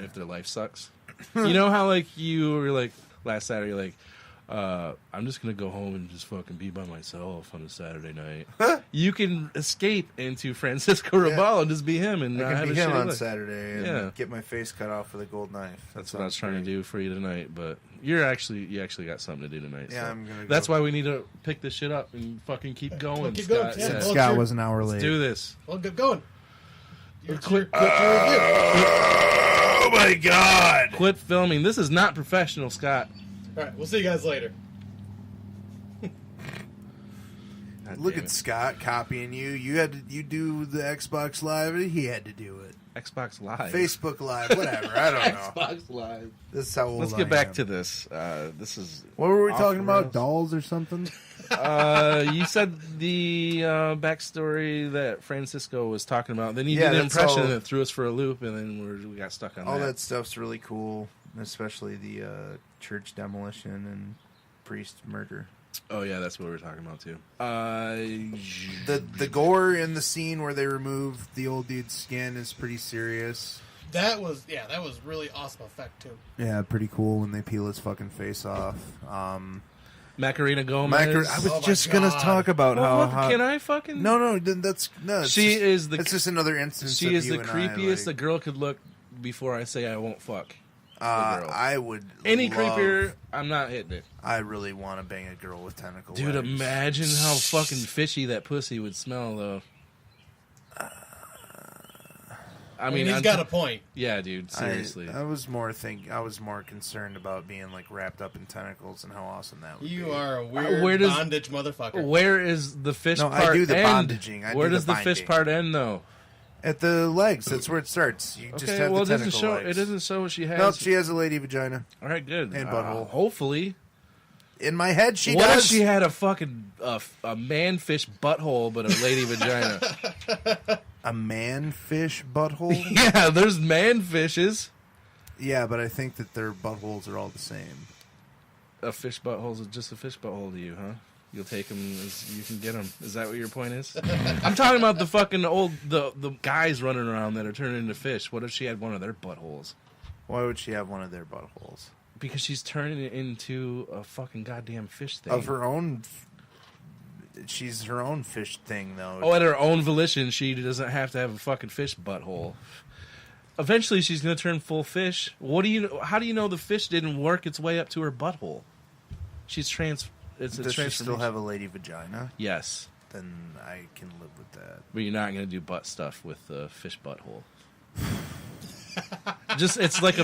if their life sucks. You know how like you were like last Saturday, like I'm just gonna go home and just fucking be by myself on a Saturday night. You can escape into Francisco Rabal and just be him and I have can a be him shitty on life. Saturday and get my face cut off with a gold knife. That's what I was trying to do for you tonight, but you actually got something to do tonight. Yeah, so. I'm gonna. That's why we need to pick this shit up and fucking keep going. Well, keep Scott. going. Yeah. Scott was an hour late. Let's do this. Well, get going. Quit. Oh my God! Quit filming. This is not professional, Scott. All right, we'll see you guys later. Look at Scott copying you. You do the Xbox Live, and he had to do it. Xbox Live, Facebook Live, whatever. I don't know. Xbox Live. This is how old Let's I get back am. to this. This is What were we off talking the about? rails. Dolls or something? You said the backstory that Francisco was talking about. Then you did an that's impression all- and it threw us for a loop, and then we got stuck on All that stuff's really cool, especially the church demolition and priest murder. Oh yeah, that's what we were talking about too. The gore in the scene where they remove the old dude's skin is pretty serious. That was really awesome effect too. Yeah, pretty cool when they peel his fucking face off. Macarena Gomez. I was Oh my just gonna God. talk about Well, how. can I fucking? No, that's no. It's She just, is the. It's just another instance. She of is you the and creepiest I, a girl could look before I say I won't fuck. girl. I would. Any love- creepier, I'm not hitting it. I really want to bang a girl with tentacle Dude, legs. imagine how fucking fishy that pussy would smell, though. I mean, he's got a point. Yeah, dude. Seriously. I was more concerned about being like wrapped up in tentacles and how awesome that would be. You are a weird where does- bondage motherfucker. Where is the fish No, part I do the end? bondaging. I Where do does the the fish binding. part end, though? At the legs. That's where it starts. You just Okay, have well, the it doesn't tentacle show. legs. It doesn't show what she has. Nope, she has a lady vagina. All right, good. And butthole. Hopefully. In my head, she What does. if she had a fucking a man fish butthole, but a lady vagina? A man fish butthole? Yeah, there's man fishes. Yeah, but I think that their buttholes are all the same. A fish butthole is just a fish butthole to you, huh? You'll take them as you can get them. Is that what your point is? I'm talking about the fucking the guys running around that are turning into fish. What if she had one of their buttholes? Why would she have one of their buttholes? Because she's turning it into a fucking goddamn fish thing. Of her own... She's her own fish thing, though. Oh, at her own volition, she doesn't have to have a fucking fish butthole. Eventually, she's going to turn full fish. How do you know the fish didn't work its way up to her butthole? It's a Does she transformation. still have a lady vagina? Yes, Then I can live with that. but you're not going to do butt stuff with a fish butthole. Just it's like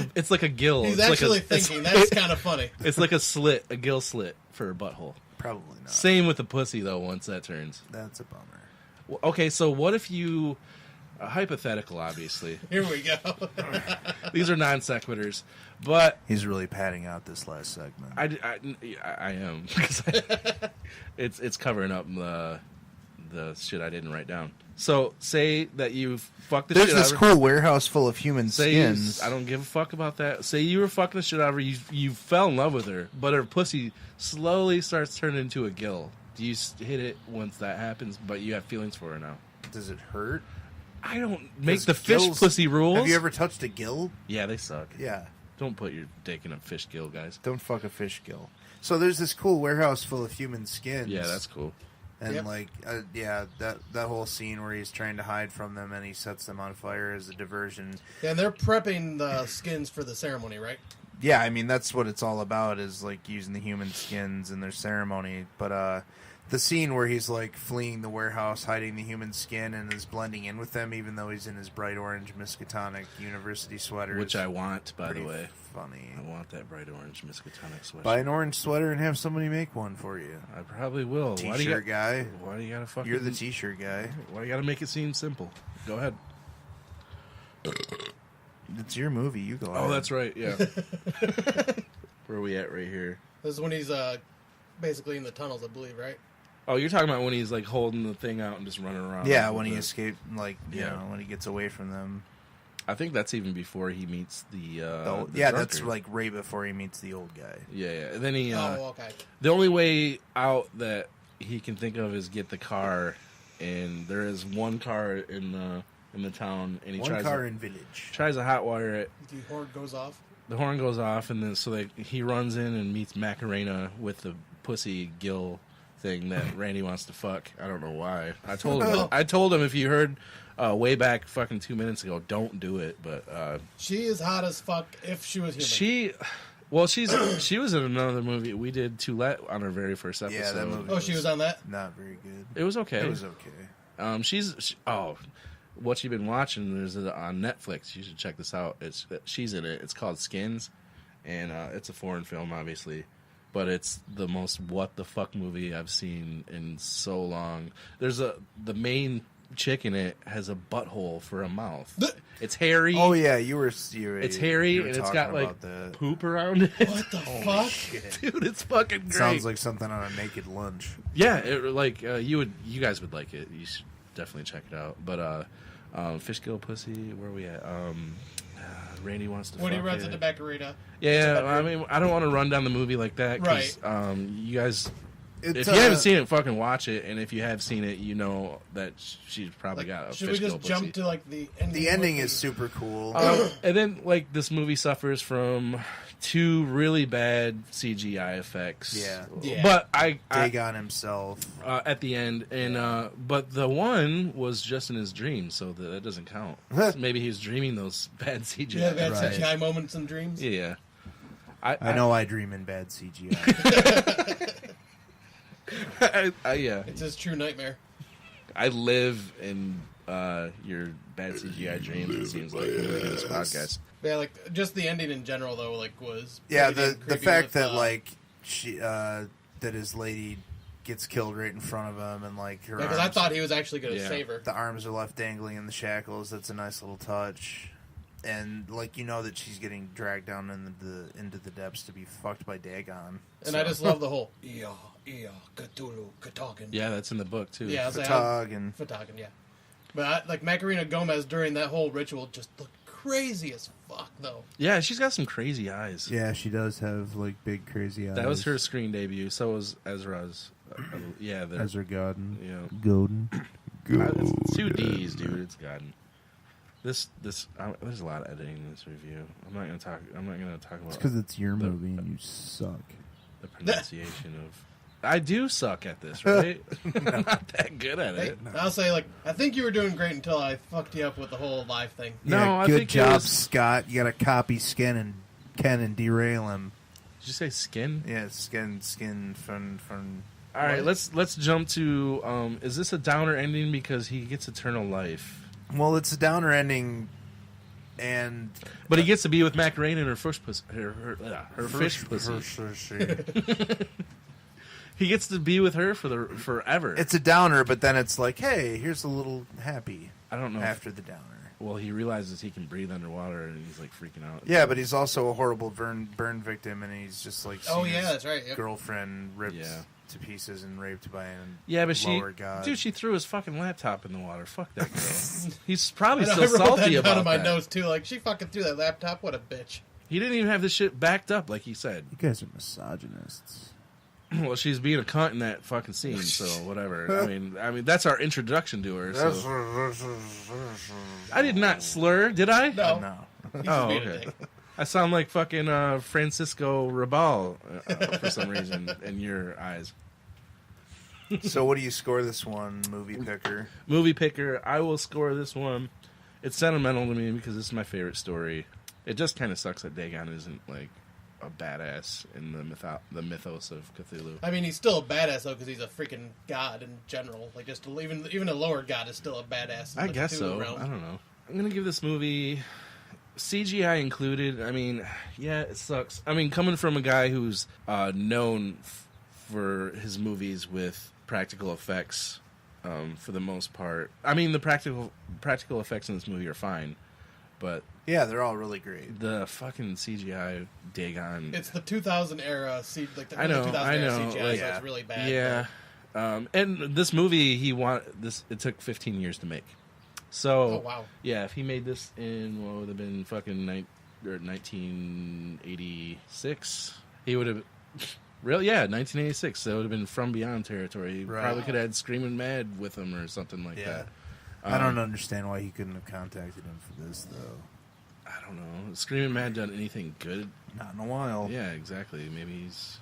a gill. He's It's like actually thinking. That's kind of funny. It's like a gill slit for a butthole. Probably not. Same with the pussy though. Once that turns. That's a bummer. Well, okay, so what if you, hypothetical, obviously. Here we go. These are non sequiturs, but He's really padding out this last segment. I am because it's covering up the shit I didn't write down. So say that you fucked the There's shit this out of her. cool warehouse full of human Say skins. I don't give a fuck about that. Say you were fucking the shit out of her. You fell in love with her, but her pussy slowly starts turning into a gill. Do you hit it once that happens? But you have feelings for her now. Does it hurt? I don't make 'Cause the fish gills- pussy rules. Have you ever touched a gill? Yeah, they suck. Yeah. Don't put your dick in a fish gill, guys. Don't fuck a fish gill. So there's this cool warehouse full of human skins. Yeah, that's cool. And Yep. that whole scene where he's trying to hide from them and he sets them on fire as a diversion. Yeah, and they're prepping the skins for the ceremony, right? Yeah, I mean that's what it's all about is like using the human skins in their ceremony. But the scene where he's like fleeing the warehouse, hiding the human skin, and is blending in with them, even though he's in his bright orange Miskatonic university sweater, Which is I want, by the pretty way. funny. I want that bright orange Miskatonic sweater. Buy an orange sweater and have somebody make one for you. I probably will. T-shirt guy. Why do you gotta fucking? You're the t-shirt guy. Why do you gotta make it seem simple? Go ahead. It's your movie. You go ahead. Oh, that's right. Yeah. Where are we at right here? This is when he's basically in the tunnels, I believe, right? Oh, you're talking about when he's like holding the thing out and just running around. Yeah, with when he the- escaped, like, you Yeah. know, when he gets away from them. I think that's even before he meets the yeah, drunkard. that's like right before he meets the old guy. Yeah, yeah. And then he. Oh, okay. The only way out that he can think of is get the car, and there is one car in the in the town, and he One tries car in village. tries to hotwire it. The horn goes off. The horn goes off, and then he runs in and meets Macarena with the pussy gill thing that Randy wants to fuck. I don't know why. I told him if you heard way back fucking 2 minutes ago, don't do it. But She is hot as fuck if she was human. she was in another movie we did Toulette on her very first episode. Yeah, that movie. Oh, she was on that? Not very good. It was okay. It was okay. What you've been watching? There's on Netflix. You should check this out. She's in it. It's called Skins, and it's a foreign film, obviously, but it's the most what the fuck movie I've seen in so long. The main chick in it has a butthole for a mouth. It's hairy. Oh yeah, It's hairy and it's got like poop around it. What the fuck? Shit. Dude, it's fucking great. Sounds like something on a Naked Lunch. Yeah, you guys would like it. You should definitely check it out. But Fishgill Pussy, where are we at? Randy wants to. When he fuck runs it. into Macarena. Yeah, I mean, I don't want to run down the movie like that. 'Cause, Right. You guys, It's, if you haven't seen it, fucking watch it. And if you have seen it, you know that she's probably got a Should we Fishgill just pussy. jump to like the ending? the ending is super cool. And then, like, this movie suffers from 2 really bad CGI effects. Yeah. But I Dagon himself. at the end, and but the one was just in his dream, so that doesn't count. Maybe he was dreaming those bad CGI. Yeah, bad Right. CGI moments and dreams. Yeah. I know I dream in bad CGI. Yeah. It's his true nightmare. I live in your bad CGI dreams. It seems like in this podcast. Yeah, like just the ending in general though, like was Yeah, pretty the creepy fact with, that like she that his lady gets killed right in front of him, and like her because I arms, thought he was actually going to Yeah. save her. the arms are left dangling in the shackles. That's a nice little touch. And like you know that she's getting dragged down into the depths to be fucked by Dagon. And I just love the whole Cthulhu, Katagan. Yeah, that's in the book too. Yeah, I was like, Photog Katagan, yeah. But like Macarena Gomez during that whole ritual just looked crazy as fuck though. Yeah, she's got some crazy eyes. yeah, she does have like big crazy eyes. That was her screen debut. So was Ezra's. Yeah, Ezra Godden. Yeah. Godden. It's 2 D's, dude. It's gotten. There's a lot of editing in this review. I'm not gonna talk about It's because it's your the- movie and you suck. the pronunciation of. I do suck at this, right? I'm not that good at Hey, it. I'll say like I think you were doing great until I fucked you up with the whole live thing. No, Yeah, I good think it job, was- Scott. You got to copy Ken and derail him. Did you say skin? Yeah, skin from. All right, let's jump to. Is this a downer ending because he gets eternal life? Well, it's a downer ending, and But he gets to be with Macarena and her fish pussy. Her fish pussy. He gets to be with her for forever. It's a downer, but then it's like, hey, here's a little happy I don't know. after the downer. Well, he realizes he can breathe underwater, and he's like freaking out. Yeah, but he's also a horrible burn victim, and he's just like Oh, seen yeah, his that's right, yep. girlfriend ripped Yeah. to pieces and raped by an Yeah, but lower god. dude, she threw his fucking laptop in the water. Fuck that girl. He's probably I know, still I wrote salty that down about in my that. notes too. Like she fucking threw that laptop. What a bitch. He didn't even have this shit backed up, like he said. You guys are misogynists. Well, she's being a cunt in that fucking scene, so whatever. I mean, that's our introduction to her. So. I did not slur, did I? No. No. He's Oh, just being a okay. dick. I sound like fucking Francisco Rabal for some reason in your eyes. So what do you score this one, movie picker? Movie picker, I will score this one. It's sentimental to me because this is my favorite story. It just kind of sucks that Dagon isn't like a badass in the mythos of Cthulhu. I mean, he's still a badass though because he's a freaking god in general. Like just even a lower god is still a badass. In I the guess Cthulhu so. realm. I don't know. I'm gonna give this movie CGI included. I mean, yeah, it sucks. I mean, coming from a guy who's known for his movies with practical effects, for the most part. I mean, the practical effects in this movie are fine, but Yeah, they're all really great. the fucking CGI Dagon. It's the 2000 era, like the I know, 2000 I era know, CGI, like- so it's really bad. Yeah. And this movie, it took 15 years to make. So, Oh, wow. yeah, if he made this in, what would have been fucking 1986, he would have, really, yeah, 1986, that would have been From Beyond territory. He Right. probably could have had Screaming Mad with him or something like Yeah. that. I don't understand why he couldn't have contacted him for this, though. I don't know. Screaming Mad done anything good? Not in a while. Yeah, exactly. Maybe he's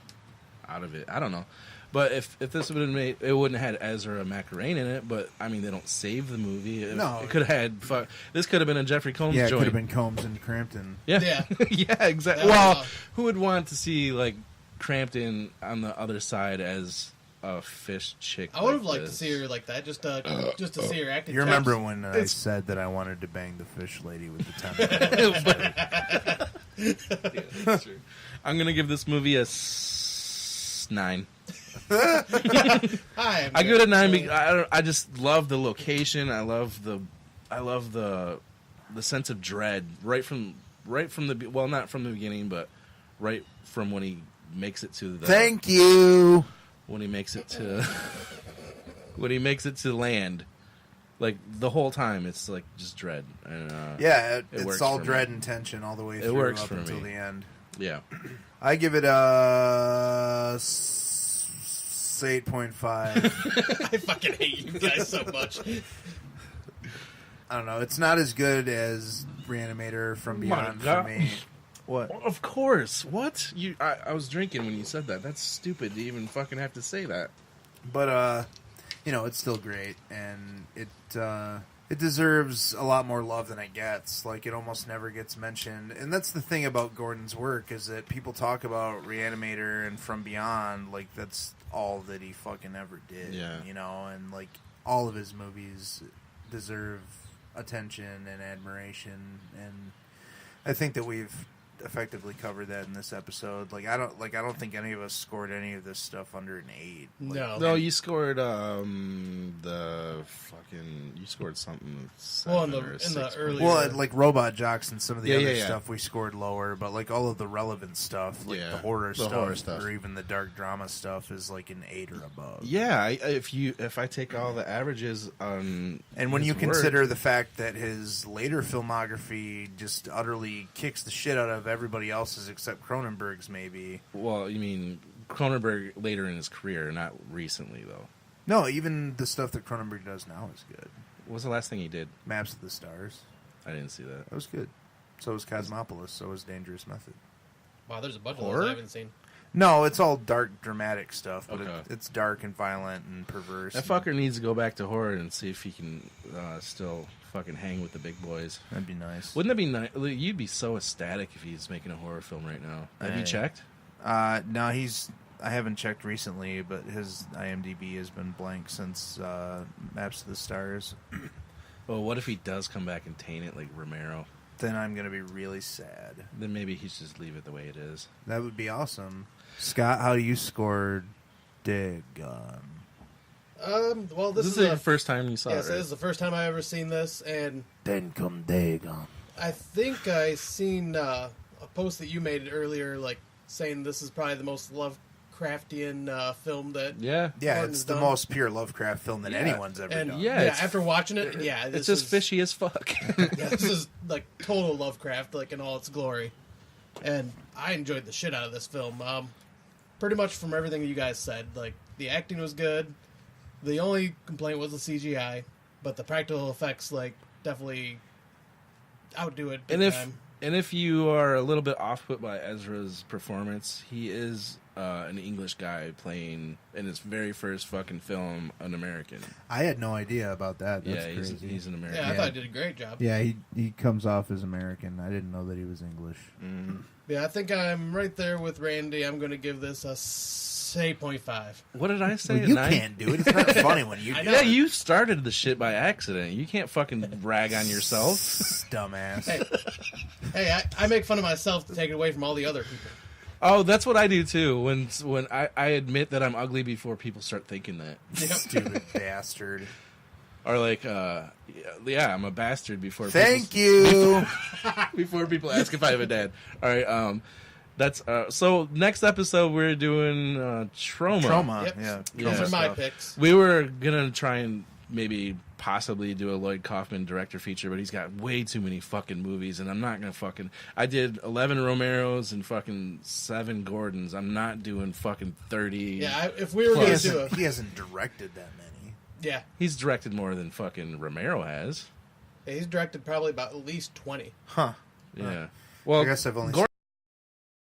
out of it. I don't know. But if this would have been made, it wouldn't have had Ezra McElrain in it. But I mean, they don't save the movie. It could have had. This could have been a Jeffrey Combs Yeah, it joint. could have been Combs and Crampton. Yeah, Yeah. yeah, exactly. Well, who would want to see like Crampton on the other side as a fish chick? I would have like liked to this? see her like that, just to see her acting. You remember chops. when I said that I wanted to bang the fish lady with the tentacles? Yeah, that's true. I'm gonna give this movie a 9. I give it a 9 because I just love the location. I love the sense of dread right from the, well, not from the beginning, but right from when he makes it to the. Thank you. When he makes it to land, like the whole time it's like just dread. And, Yeah, it works it's all for dread me. and tension all the way It through works up for until me. the end. Yeah. I give it a 8.5. I fucking hate you guys so much. I don't know. It's not as good as Reanimator from Beyond for me. What? Of course. What? I was drinking when you said that. That's stupid to even fucking have to say that. But it's still great, and it deserves a lot more love than it gets. Like, it almost never gets mentioned, and that's the thing about Gordon's work, is that people talk about Reanimator and From Beyond like that's all that he fucking ever did. Yeah. And like all of his movies deserve attention and admiration, and I think that we've effectively covered that in this episode. I don't think any of us scored any of this stuff under an 8. No, you scored you scored something. Well, in 7 or the 6. early- Well, like Robot Jocks and some of the other yeah. stuff we scored lower, but like all of the relevant stuff, like Yeah, the horror the stuff, stuff. or even the dark drama stuff, is like an 8 or above. Yeah, if I take all the averages on, And when his you work- consider the fact that his later filmography just utterly kicks the shit out of everybody else's except Cronenberg's, maybe. well, you mean Cronenberg later in his career, not recently though. No, even the stuff that Cronenberg does now is good. What was the last thing he did? Maps of the Stars. I didn't see that. That was good. So was Cosmopolis. So was Dangerous Method. Wow, there's a bunch of Horror? those I haven't seen. No, it's all dark, dramatic stuff, but Okay. it's dark and violent and perverse. That fucker needs to go back to horror and see if he can still fucking hang with the big boys. That'd be nice. Wouldn't that be nice? You'd be so ecstatic if he's making a horror film right now. Have you checked? No, I haven't checked recently, but his IMDb has been blank since Maps of the Stars. Well, what if he does come back and taint it like Romero? Then I'm going to be really sad. Then maybe he should just leave it the way it is. That would be awesome. Scott, how you scored Dagon? Well, This is your first time you saw yes, it, right? this is the first time I ever seen this, and Then come Dagon. I think I seen a post that you made earlier, like saying this is probably the most Lovecraftian film that. Yeah. Yeah, Gordon's it's the done. most pure Lovecraft film that Yeah. anyone's ever And done. Yeah, it's- after watching it, yeah, It's just fishy as fuck. Yeah, this is like total Lovecraft, like in all its glory, and I enjoyed the shit out of this film. Pretty much from everything you guys said, like the acting was good. The only complaint was the CGI, but the practical effects like definitely outdo it. Big time. And if you are a little bit off put by Ezra's performance, he is an English guy playing in his very first fucking film an American. I had no idea about that. That's Yeah, crazy. he's an American. Yeah, I thought he did a great job. Yeah, he comes off as American. I didn't know that he was English. Yeah, I think I'm right there with Randy. I'm going to give this a 8.5. What did I say? Well, you 9? can't do it. It's not funny when you I do know. Yeah, it. you started the shit by accident. You can't fucking rag on yourself. Dumbass. Hey, I make fun of myself to take it away from all the other people. Oh, that's what I do too. When I admit that I'm ugly before people start thinking that. Stupid bastard. Or like, yeah, I'm a bastard before. Thank you. Before people ask if I have a dad. All right, that's so. Next episode we're doing trauma. Trauma. Yep. Yeah. Those Yeah. are my Stuff. picks. We were gonna try and maybe possibly do a Lloyd Kaufman director feature, but he's got way too many fucking movies, and I'm not gonna fucking. I did 11 Romeros and fucking 7 Gordons. I'm not doing fucking 30. Yeah, if we were going to do He hasn't directed that many. Yeah. He's directed more than fucking Romero has. Yeah, he's directed probably about at least 20. Huh. Yeah. Well, I guess I've only Gordon